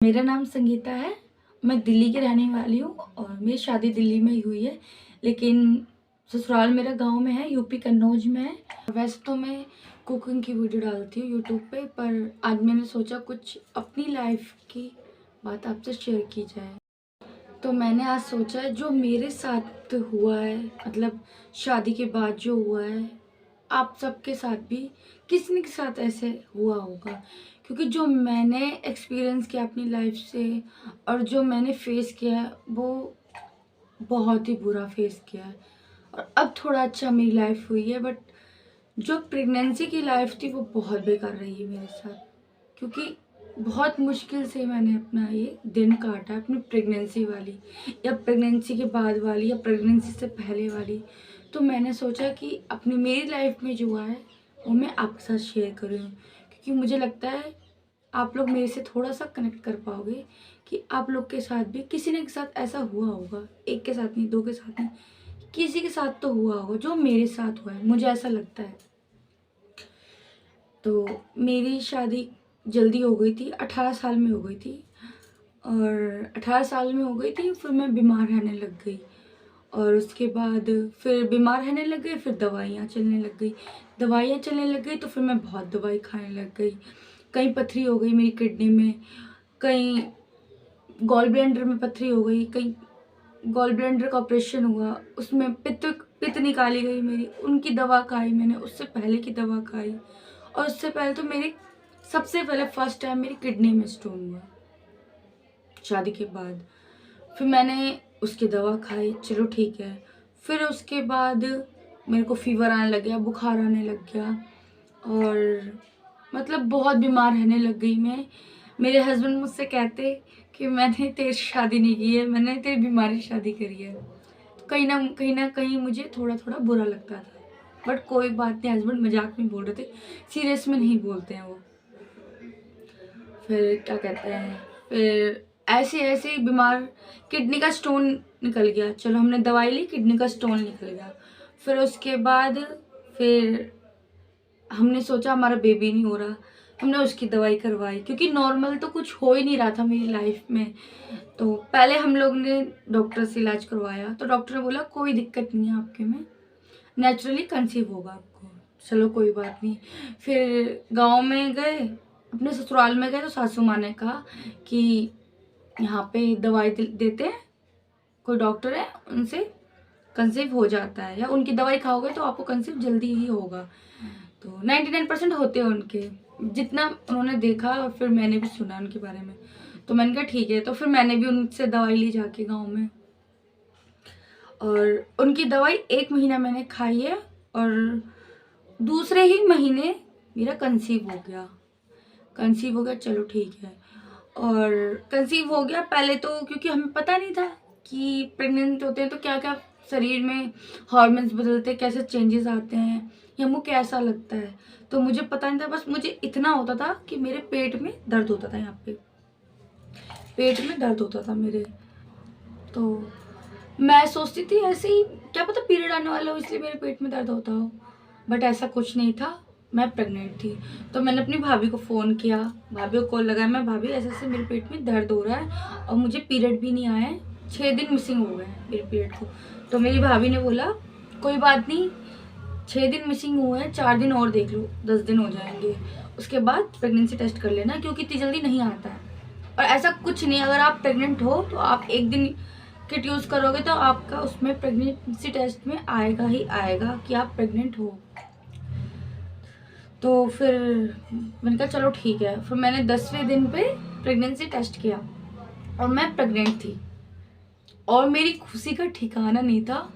मेरा नाम संगीता है। मैं दिल्ली की रहने वाली हूँ और मेरी शादी दिल्ली में ही हुई है, लेकिन ससुराल मेरा गाँव में है, यूपी कन्नौज में है। वैसे तो मैं कुकिंग की वीडियो डालती हूँ यूट्यूब पे, पर आज मैंने सोचा कुछ अपनी लाइफ की बात आपसे शेयर की जाए। तो मैंने आज सोचा है जो मेरे साथ हुआ है, मतलब शादी के बाद जो हुआ है, आप सबके साथ भी किसी न के साथ ऐसे हुआ होगा। क्योंकि जो मैंने एक्सपीरियंस किया अपनी लाइफ से और जो मैंने फेस किया है, वो बहुत ही बुरा फेस किया है। और अब थोड़ा अच्छा मेरी लाइफ हुई है, बट जो प्रेगनेंसी की लाइफ थी वो बहुत बेकार रही है मेरे साथ। क्योंकि बहुत मुश्किल से मैंने अपना ये दिन काटा है, अपनी प्रेगनेंसी वाली या प्रेगनेंसी के बाद वाली या प्रेगनेंसी से पहले वाली। तो मैंने सोचा कि अपनी मेरी लाइफ में जो हुआ है वो मैं आपके साथ शेयर करूँ, क्योंकि मुझे लगता है आप लोग मेरे से थोड़ा सा कनेक्ट कर पाओगे कि आप लोग के साथ भी किसी न के साथ ऐसा हुआ होगा। एक के साथ नहीं, दो के साथ नहीं, किसी के साथ तो हुआ होगा जो मेरे साथ हुआ है, मुझे ऐसा लगता है। तो मेरी शादी जल्दी हो गई थी, 18 साल में हो गई थी। और 18 साल में हो गई थी, फिर मैं बीमार रहने लग गई। और उसके बाद फिर बीमार रहने लग गई, फिर दवाइयाँ चलने लग गई। दवाइयाँ चलने लग गई तो फिर मैं बहुत दवाई खाने लग गई। कहीं पथरी हो गई मेरी किडनी में, कहीं गॉल ब्लैंडर में पथरी हो गई, कहीं गॉल ब्लैंडर का ऑपरेशन हुआ, उसमें पित्त निकाली गई मेरी, उनकी दवा खाई मैंने, उससे पहले की दवा खाई। और उससे पहले तो मेरी सबसे पहले फर्स्ट टाइम मेरी किडनी में स्टोन हुआ शादी के बाद। फिर मैंने उसकी दवा खाई, चलो ठीक है। फिर उसके बाद मेरे को फीवर आने लग गया, बुखार आने लग गया और मतलब बहुत बीमार रहने लग गई मैं। मेरे हस्बैंड मुझसे कहते कि मैंने तेरी शादी नहीं की है, मैंने तेरी बीमारी शादी करी है। तो कहीं ना कहीं मुझे थोड़ा थोड़ा बुरा लगता था, बट कोई बात नहीं, हस्बैंड मजाक में बोल रहे थे, सीरियस में नहीं बोलते हैं वो। फिर क्या कहते हैं, फिर ऐसे ऐसे ही बीमार, किडनी का स्टोन निकल गया, चलो हमने दवाई ली, किडनी का स्टोन निकल गया। फिर उसके बाद फिर हमने सोचा हमारा बेबी नहीं हो रहा, हमने उसकी दवाई करवाई, क्योंकि नॉर्मल तो कुछ हो ही नहीं रहा था मेरी लाइफ में। तो पहले हम लोग ने डॉक्टर से इलाज करवाया, तो डॉक्टर ने बोला कोई दिक्कत नहीं है आपके में, नेचुरली कंसीव होगा आपको। चलो कोई बात नहीं। फिर गांव में गए, अपने ससुराल में गए, तो सासू माँ ने कहा कि यहाँ पे दवाई देते हैं, कोई डॉक्टर है, उनसे कंसीव हो जाता है, या उनकी दवाई खाओगे तो आपको कंसीव जल्दी ही होगा। तो 99% होते हैं उनके, जितना उन्होंने देखा और फिर मैंने भी सुना उनके बारे में। तो मैंने कहा ठीक है। तो फिर मैंने भी उनसे दवाई ली जाके गाँव में, और उनकी दवाई 1 महीना मैंने खाई है और दूसरे ही महीने मेरा कंसीव हो गया। कंसीव हो गया, चलो ठीक है। और कंसीव हो गया, पहले तो क्योंकि हमें पता नहीं था कि प्रेग्नेंट होते हैं तो क्या क्या शरीर में हॉर्मोन्स बदलते हैं, कैसे चेंजेस आते हैं, या हमको कैसा लगता है। तो मुझे पता नहीं था, बस मुझे इतना होता था कि मेरे पेट में दर्द होता था, यहाँ पे पेट में दर्द होता था मेरे। तो मैं सोचती थी ऐसे ही, क्या पता पीरियड आने वाला हो इसलिए मेरे पेट में दर्द होता हो, बट ऐसा कुछ नहीं था, मैं प्रेग्नेंट थी। तो मैंने अपनी भाभी को फ़ोन किया, भाभी को कॉल लगाया, मैं भाभी ऐसे ऐसे मेरे पेट में दर्द हो रहा है और मुझे पीरियड भी नहीं आया है, 6 दिन मिसिंग हो गए हैं मेरे पीरियड को। तो मेरी भाभी ने बोला कोई बात नहीं, 6 दिन मिसिंग हुए हैं, 4 दिन और देख लो, 10 दिन हो जाएंगे, उसके बाद प्रेगनेंसी टेस्ट कर लेना, क्योंकि इतनी जल्दी नहीं आता है। और ऐसा कुछ नहीं, अगर आप प्रेग्नेंट हो तो आप 1 दिन किट यूज़ करोगे तो आपका उसमें प्रेगनेंसी टेस्ट में आएगा ही आएगा कि आप प्रेग्नेंट हो। तो फिर मैंने कहा चलो ठीक है। फिर मैंने 10वें दिन पे प्रेगनेंसी टेस्ट किया और मैं प्रेग्नेंट थी, और मेरी खुशी का ठिकाना नहीं था।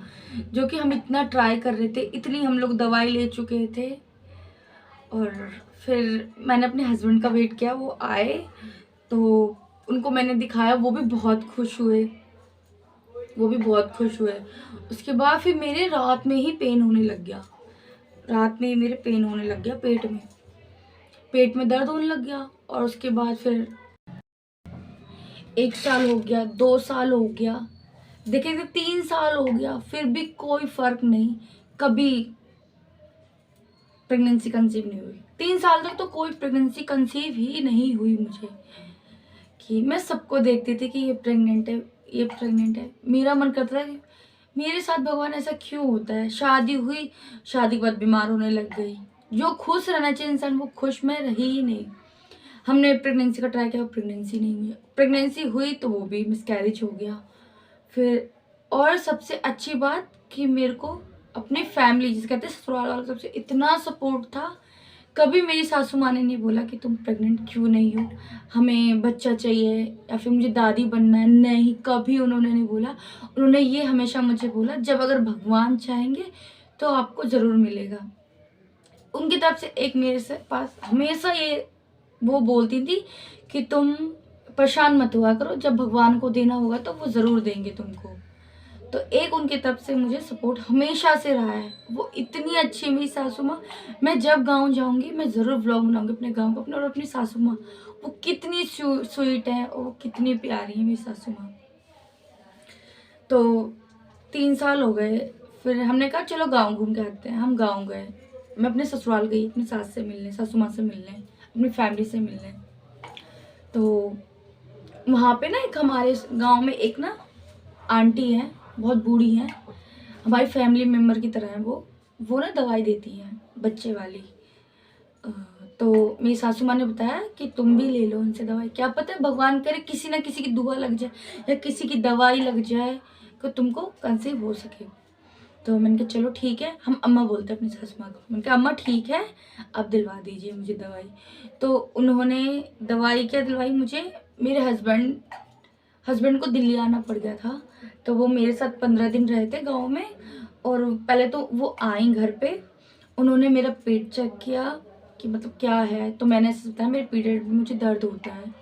जो कि हम इतना ट्राई कर रहे थे, इतनी हम लोग दवाई ले चुके थे। और फिर मैंने अपने हस्बैंड का वेट किया, वो आए तो उनको मैंने दिखाया, वो भी बहुत खुश हुए, वो भी बहुत खुश हुए। उसके बाद फिर मेरे रात में ही पेन होने लग गया, रात में ही मेरे पेन होने लग गया, पेट में दर्द होने लग गया। और उसके बाद फिर 1 साल हो गया, 2 साल हो गया, देखे थे 3 साल हो गया, फिर भी कोई फर्क नहीं, कभी प्रेगनेंसी कंसीव नहीं हुई। 3 साल तक तो कोई प्रेगनेंसी कंसीव ही नहीं हुई मुझे। कि मैं सबको देखती थी कि ये प्रेग्नेंट है, ये प्रेग्नेंट है। मेरा मन करता था कि मेरे साथ भगवान ऐसा क्यों होता है। शादी हुई, शादी के बाद बीमार होने लग गई। जो खुश रहना चाहिए इंसान वो खुश में रही ही नहीं। हमने प्रेगनेंसी का ट्राई किया, प्रेगनेंसी नहीं हुई। प्रेगनेंसी हुई तो वो भी मिसकैरेज हो गया। फिर और सबसे अच्छी बात कि मेरे को अपनी फैमिली, जिसे कहते हैं ससुराल वालों, सबसे इतना सपोर्ट था। कभी मेरी सासू माँ ने नहीं बोला कि तुम प्रेग्नेंट क्यों नहीं हो, हमें बच्चा चाहिए या फिर मुझे दादी बनना है, नहीं, कभी उन्होंने नहीं बोला। उन्होंने ये हमेशा मुझे बोला, जब अगर भगवान चाहेंगे तो आपको ज़रूर मिलेगा। उनकी तरफ से एक मेरे से पास हमेशा ये वो बोलती थी कि तुम परेशान मत हुआ करो, जब भगवान को देना होगा तो वो ज़रूर देंगे तुमको। तो एक उनकी तरफ से मुझे सपोर्ट हमेशा से रहा है। वो इतनी अच्छी मेरी सासू माँ, मैं जब गाँव जाऊँगी मैं ज़रूर व्लॉग बनाऊँगी अपने गाँव का, अपने और अपनी सासू माँ। वो कितनी स्वीट है और वो कितनी प्यारी है मेरी सासू माँ। तो 3 साल हो गए, फिर हमने कहा चलो गाँव घूम के आते हैं। हम गाँव गए, मैं अपने ससुराल गई अपनी सास से मिलने, सासू माँ से मिलने, अपनी फैमिली से मिलने। तो वहाँ पे ना एक हमारे गाँव में एक ना आंटी है, बहुत बूढ़ी हैं, हमारी फैमिली मेम्बर की तरह है वो ना दवाई देती हैं बच्चे वाली। अ, तो मेरी सासू माँ ने बताया कि तुम भी ले लो उनसे दवाई, क्या पता है भगवान करे किसी ना किसी की दुआ लग जाए या किसी की दवाई लग जाए कि तुमको कंसीव हो सके। तो मैंने कहा चलो ठीक है, हम अम्मा बोलते हैं अपनी सासू माँ को। मैंने कहा अम्मा ठीक है, आप दिलवा दीजिए मुझे दवाई। तो उन्होंने दवाई क्या दिलवाई मुझे, मेरे हस्बैंड को दिल्ली आना पड़ गया था, तो वो मेरे साथ 15 दिन रहे थे गाँव में। और पहले तो वो आई घर पे, उन्होंने मेरा पेट चेक किया कि मतलब क्या है। तो मैंने ऐसे बताया मेरे पीरियड में मुझे दर्द होता है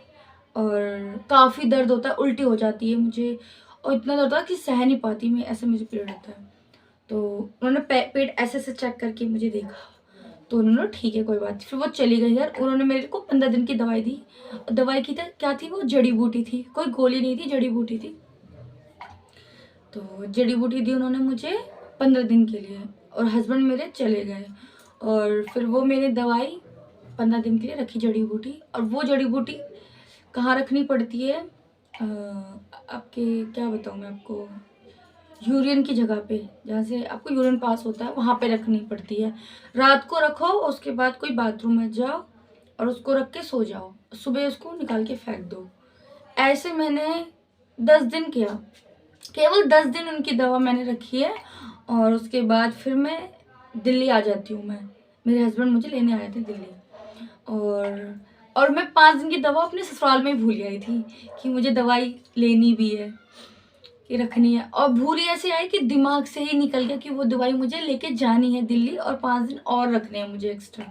और काफ़ी दर्द होता है, उल्टी हो जाती है मुझे और इतना दर्द होता है कि सह नहीं पाती मैं, ऐसे मुझे पीरियड होता है। तो उन्होंने पेट ऐसे ऐसे चेक करके मुझे देखा, तो उन्होंने ठीक है कोई बात नहीं। फिर वो चली गई घर, उन्होंने मेरे को 15 दिन की दवाई दी। दवाई की क्या थी, वो जड़ी बूटी थी, कोई गोली नहीं थी, जड़ी बूटी थी। तो जड़ी बूटी दी उन्होंने मुझे 15 दिन के लिए और हस्बैंड मेरे चले गए। और फिर वो मेरी दवाई 15 दिन के लिए रखी जड़ी बूटी। और वो जड़ी बूटी कहाँ रखनी पड़ती है, आपके क्या बताऊँ मैं आपको, यूरिन की जगह पे, जहाँ से आपको यूरिन पास होता है वहाँ पे रखनी पड़ती है। रात को रखो, उसके बाद कोई बाथरूम में जाओ और उसको रख के सो जाओ, सुबह उसको निकाल के फेंक दो। ऐसे मैंने 10 दिन किया, केवल 10 दिन उनकी दवा मैंने रखी है। और उसके बाद फिर मैं दिल्ली आ जाती हूँ। मैं, मेरे हस्बैंड मुझे लेने आए थे दिल्ली। और मैं 5 दिन की दवा अपने ससुराल में भूल आई थी कि मुझे दवाई लेनी भी है, कि रखनी है। और भूल ऐसे आई कि दिमाग से ही निकल गया कि वो दवाई मुझे लेके जानी है दिल्ली और 5 दिन और रखने हैं मुझे एक्स्ट्रा।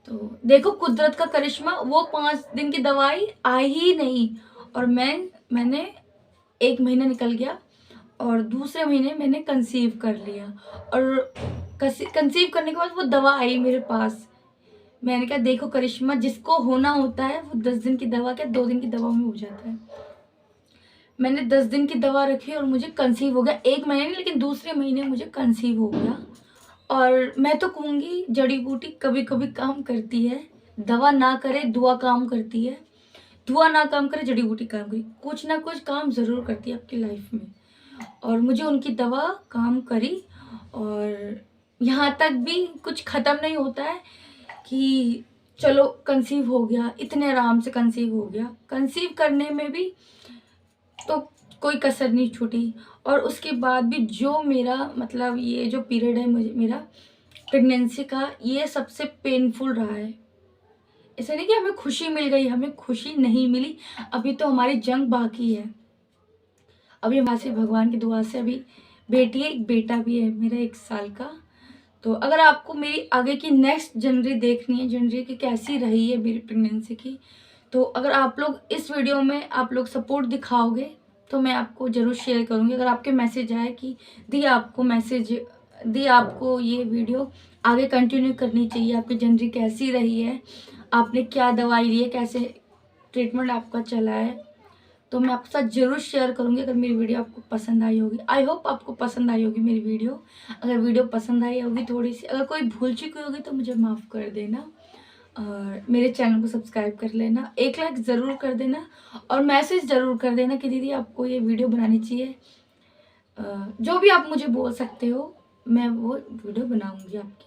तो देखो कुदरत का करिश्मा, वो 5 दिन की दवाई आई ही नहीं और मैंने 1 महीना निकल गया और दूसरे महीने मैंने कंसीव कर लिया। और कंसीव करने के बाद वो दवा आई मेरे पास। मैंने कहा देखो करिश्मा, जिसको होना होता है वो 10 दिन की दवा क्या 2 दिन की दवा में हो जाता है। मैंने 10 दिन की दवा रखी और मुझे कंसीव हो गया। 1 महीने नहीं, लेकिन दूसरे महीने मुझे कंसीव हो गया। और मैं तो कहूँगी जड़ी बूटी कभी कभी काम करती है, दवा ना करे दुआ काम करती है, दुआ ना काम करे जड़ी बूटी काम करी, कुछ ना कुछ काम ज़रूर करती है आपकी लाइफ में। और मुझे उनकी दवा काम करी। और यहाँ तक भी कुछ ख़त्म नहीं होता है कि चलो कंसीव हो गया, इतने आराम से कंसीव हो गया। कंसीव करने में भी तो कोई कसर नहीं छूटी। और उसके बाद भी जो मेरा मतलब ये जो पीरियड है मुझे, मेरा प्रेगनेंसी का, ये सबसे पेनफुल रहा है। ऐसा नहीं कि हमें खुशी मिल गई, हमें खुशी नहीं मिली, अभी तो हमारी जंग बाकी है। अभी वहाँ से भगवान की दुआ से अभी बेटी है, एक बेटा भी है मेरा 1 साल का। तो अगर आपको मेरी आगे की नेक्स्ट जर्नी देखनी है, जर्नी की कैसी रही है मेरी प्रेगनेंसी की, तो अगर आप लोग इस वीडियो में आप लोग सपोर्ट दिखाओगे तो मैं आपको ज़रूर शेयर करूँगी। अगर आपके मैसेज आए कि दी आपको मैसेज, दी आपको ये वीडियो आगे कंटिन्यू करनी चाहिए, आपकी जर्नी कैसी रही है, आपने क्या दवाई ली है, कैसे ट्रीटमेंट आपका चला है, तो मैं आपके साथ ज़रूर शेयर करूँगी। अगर मेरी वीडियो आपको पसंद आई होगी, आई होप आपको पसंद आई होगी मेरी वीडियो। अगर वीडियो पसंद आई होगी थोड़ी सी, अगर कोई भूल चुकी होगी तो मुझे माफ़ कर देना। और मेरे चैनल को सब्सक्राइब कर लेना, एक लाइक ज़रूर कर देना और मैसेज ज़रूर कर देना कि दीदी आपको ये वीडियो बनानी चाहिए। जो भी आप मुझे बोल सकते हो मैं वो वीडियो बनाऊंगी आपकी।